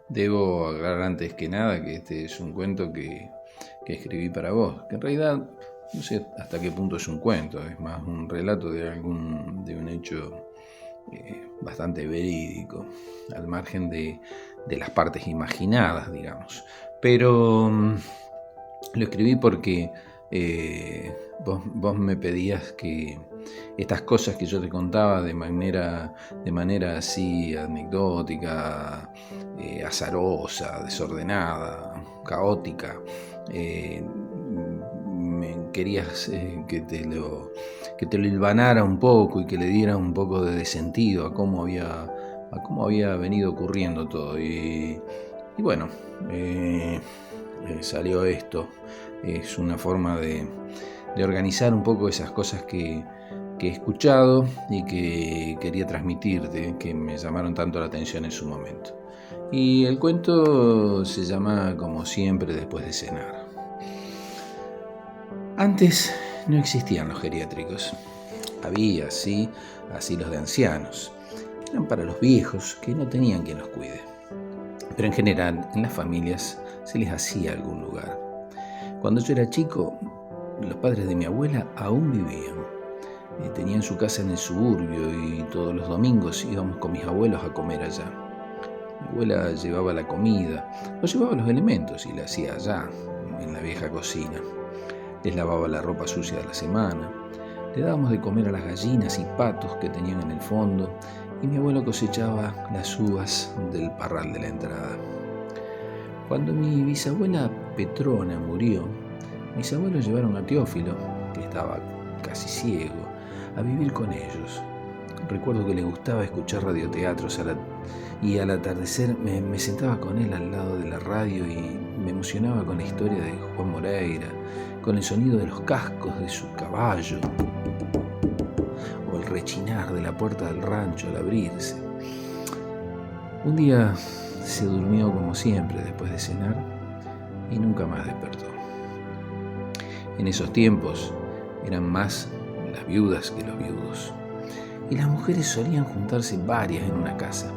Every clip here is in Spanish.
Debo aclarar antes que nada que este es un cuento que escribí para vos, que en realidad no sé hasta qué punto es un cuento, es más un relato de un hecho bastante verídico, al margen de las partes imaginadas, digamos. Pero lo escribí porque vos me pedías que estas cosas que yo te contaba de manera así anecdótica, azarosa, desordenada, caótica, querías que te lo hilvanara un poco y que le diera un poco de sentido a cómo había venido ocurriendo todo. Y bueno, salió esto. Es una forma de organizar un poco esas cosas que he escuchado y que quería transmitirte, que me llamaron tanto la atención en su momento. Y el cuento se llama Como siempre después de cenar. Antes no existían los geriátricos. Había, sí, asilos de ancianos. Eran para los viejos que no tenían quien los cuide. Pero en general, en las familias se les hacía algún lugar. Cuando yo era chico, los padres de mi abuela aún vivían. Tenían su casa en el suburbio y todos los domingos íbamos con mis abuelos a comer allá. Mi abuela llevaba la comida, o llevaba los elementos y la hacía allá, en la vieja cocina. Les lavaba la ropa sucia de la semana, le dábamos de comer a las gallinas y patos que tenían en el fondo, y mi abuelo cosechaba las uvas del parral de la entrada. Cuando mi bisabuela Petrona murió, mis abuelos llevaron a Teófilo, que estaba casi ciego, a vivir con ellos. Recuerdo que le gustaba escuchar radioteatros y al atardecer me sentaba con él al lado de la radio y me emocionaba con la historia de Juan Moreira, con el sonido de los cascos de su caballo o el rechinar de la puerta del rancho al abrirse. Un día se durmió como siempre después de cenar y nunca más despertó. En esos tiempos eran más las viudas que los viudos. Y las mujeres solían juntarse varias en una casa.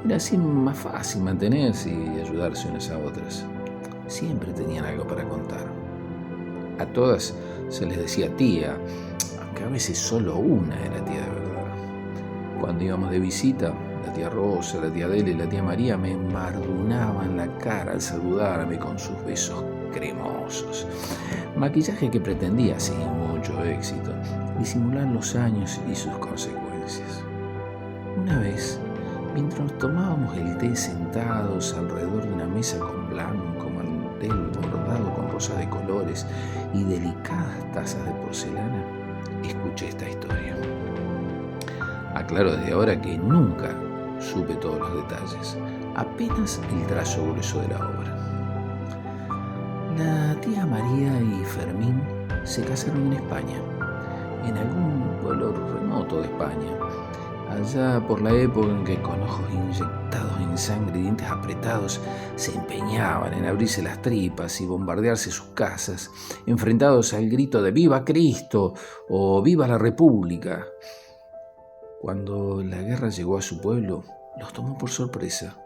Era así más fácil mantenerse y ayudarse unas a otras. Siempre tenían algo para contar. A todas se les decía tía, aunque a veces solo una era tía de verdad. Cuando íbamos de visita, la tía Rosa, la tía Adela y la tía María me embardunaban la cara al saludarme con sus besos cremosos. Maquillaje que pretendía, sin mucho éxito, disimular los años y sus consecuencias. Una vez, mientras tomábamos el té sentados alrededor de una mesa con blanco mantel bordado con rosas de colores y delicadas tazas de porcelana, escuché esta historia. Aclaro desde ahora que nunca supe todos los detalles, apenas el trazo grueso de la obra. La tía María y Fermín se casaron en España, en algún pueblo remoto de España, allá por la época en que con ojos inyectados en sangre y dientes apretados se empeñaban en abrirse las tripas y bombardearse sus casas, enfrentados al grito de ¡Viva Cristo! O ¡Viva la República! Cuando la guerra llegó a su pueblo, los tomó por sorpresa,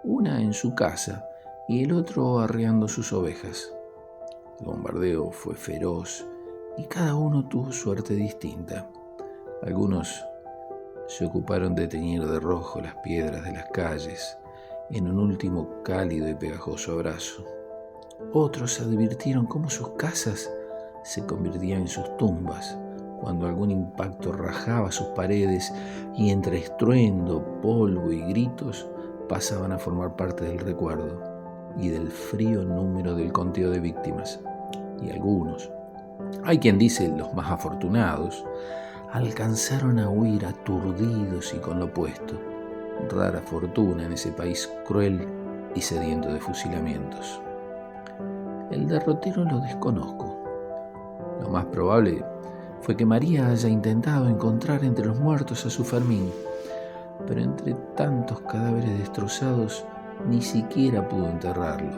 una en su casa y el otro arreando sus ovejas. El bombardeo fue feroz y cada uno tuvo suerte distinta. Algunos se ocuparon de teñir de rojo las piedras de las calles en un último cálido y pegajoso abrazo. Otros advirtieron cómo sus casas se convertían en sus tumbas cuando algún impacto rajaba sus paredes y entre estruendo, polvo y gritos pasaban a formar parte del recuerdo y del frío número del conteo de víctimas. Y algunos, hay quien dice los más afortunados, alcanzaron a huir aturdidos y con lo opuesto. Rara fortuna en ese país cruel y sediento de fusilamientos. El derrotero lo desconozco. Lo más probable fue que María haya intentado encontrar entre los muertos a su Fermín, pero entre tantos cadáveres destrozados ni siquiera pudo enterrarlo,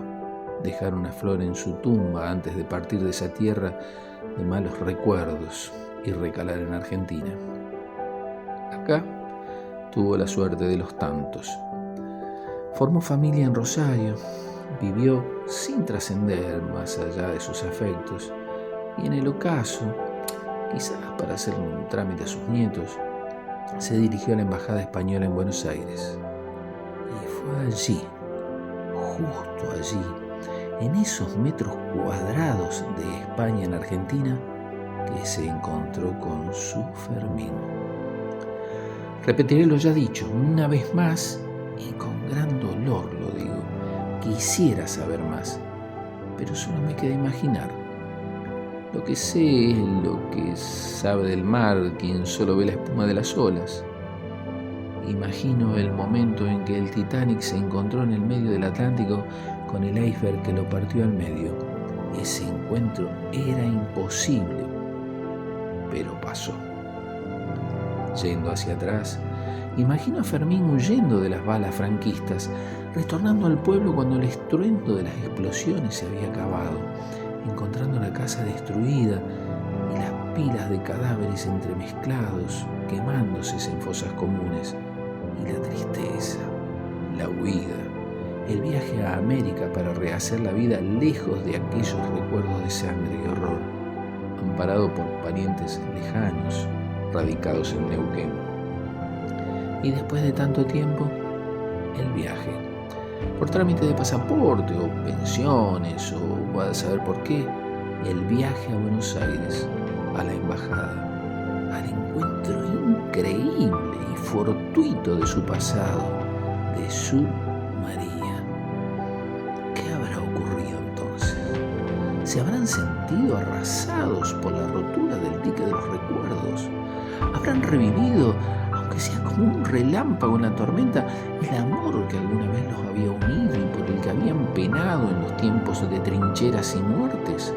dejar una flor en su tumba antes de partir de esa tierra de malos recuerdos y recalar en Argentina. Acá tuvo la suerte de los tantos. Formó familia en Rosario, vivió sin trascender más allá de sus afectos y en el ocaso, quizás para hacer un trámite a sus nietos, se dirigió a la Embajada Española en Buenos Aires. Y fue allí, justo allí, en esos metros cuadrados de España en Argentina, que se encontró con su Fermín. Repetiré lo ya dicho una vez más y con gran dolor lo digo. Quisiera saber más, pero solo me queda imaginar. Lo que sé es lo que sabe del mar quien solo ve la espuma de las olas. Imagino el momento en que el Titanic se encontró en el medio del Atlántico con el iceberg que lo partió al medio. Ese encuentro era imposible, pero pasó. Yendo hacia atrás, imagino a Fermín huyendo de las balas franquistas, retornando al pueblo cuando el estruendo de las explosiones se había acabado, encontrando la casa destruida y las pilas de cadáveres entremezclados, quemándose en fosas comunes, y la tristeza, la huida, el viaje a América para rehacer la vida lejos de aquellos recuerdos de sangre y horror, amparado por parientes lejanos, radicados en Neuquén. Y después de tanto tiempo, el viaje. Por trámite de pasaporte o pensiones o va a saber por qué, el viaje a Buenos Aires, a la embajada, al encuentro increíble y fortuito de su pasado, de su María. ¿Qué habrá ocurrido entonces? ¿Se habrán sentido arrasados por la rotura del dique de los recuerdos? ¿Habrán revivido, aunque sea como un relámpago en la tormenta, el amor que alguna vez los había unido y por el que habían penado en los tiempos de trincheras y muertes?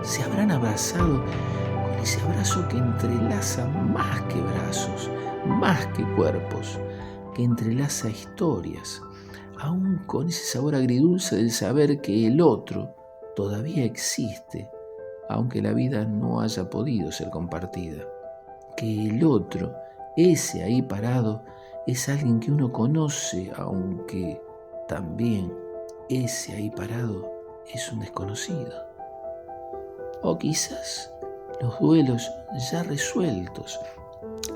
¿Se habrán abrazado con ese abrazo que entrelaza más que brazos, más que cuerpos, que entrelaza historias, aún con ese sabor agridulce del saber que el otro todavía existe, aunque la vida no haya podido ser compartida? Que el otro, ese ahí parado, es alguien que uno conoce, aunque también ese ahí parado es un desconocido. O quizás los duelos ya resueltos,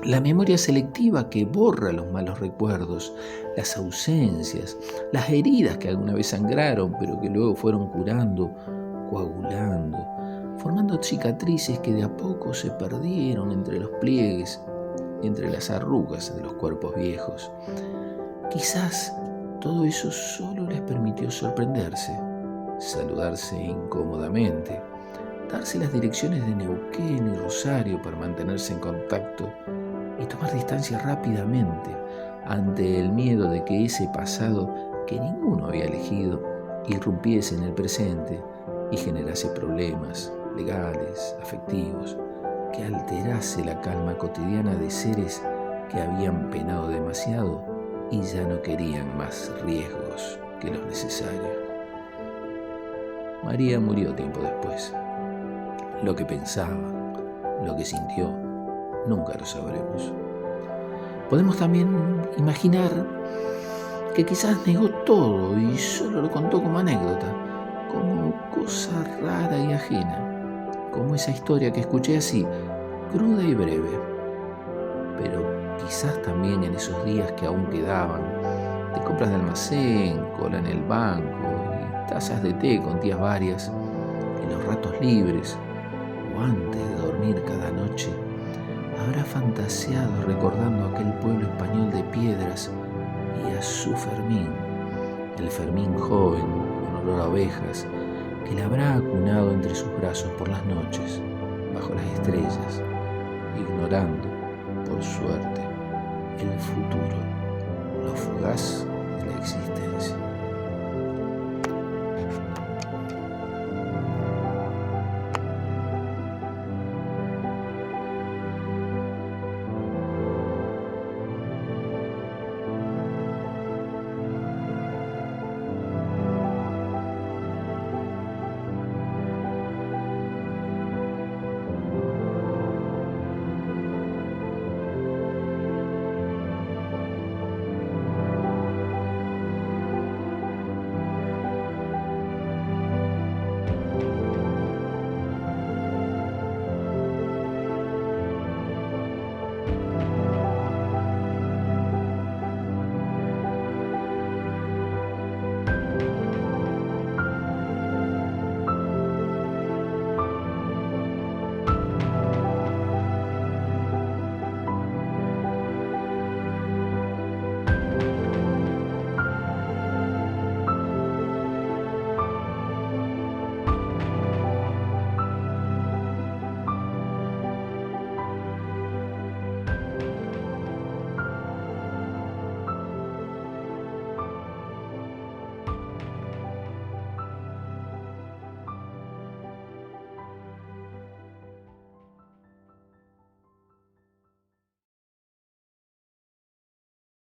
la memoria selectiva que borra los malos recuerdos, las ausencias, las heridas que alguna vez sangraron pero que luego fueron curando, coagulando, formando cicatrices que de a poco se perdieron entre los pliegues, entre las arrugas de los cuerpos viejos. Quizás todo eso solo les permitió sorprenderse, saludarse incómodamente, darse las direcciones de Neuquén y Rosario para mantenerse en contacto y tomar distancia rápidamente ante el miedo de que ese pasado que ninguno había elegido irrumpiese en el presente y generase problemas legales, afectivos, que alterase la calma cotidiana de seres que habían penado demasiado y ya no querían más riesgos que los necesarios. María murió tiempo después. Lo que pensaba, lo que sintió, nunca lo sabremos. Podemos también imaginar que quizás negó todo y solo lo contó como anécdota, como cosa rara y ajena, como esa historia que escuché así, cruda y breve. Pero quizás también en esos días que aún quedaban, de compras de almacén, cola en el banco y tazas de té con tías varias, en los ratos libres o antes de dormir cada noche, habrá fantaseado recordando aquel pueblo español de piedras y a su Fermín, el Fermín joven con olor a ovejas, que la habrá acunado entre sus brazos por las noches, bajo las estrellas, ignorando, por suerte, el futuro, lo fugaz de la existencia.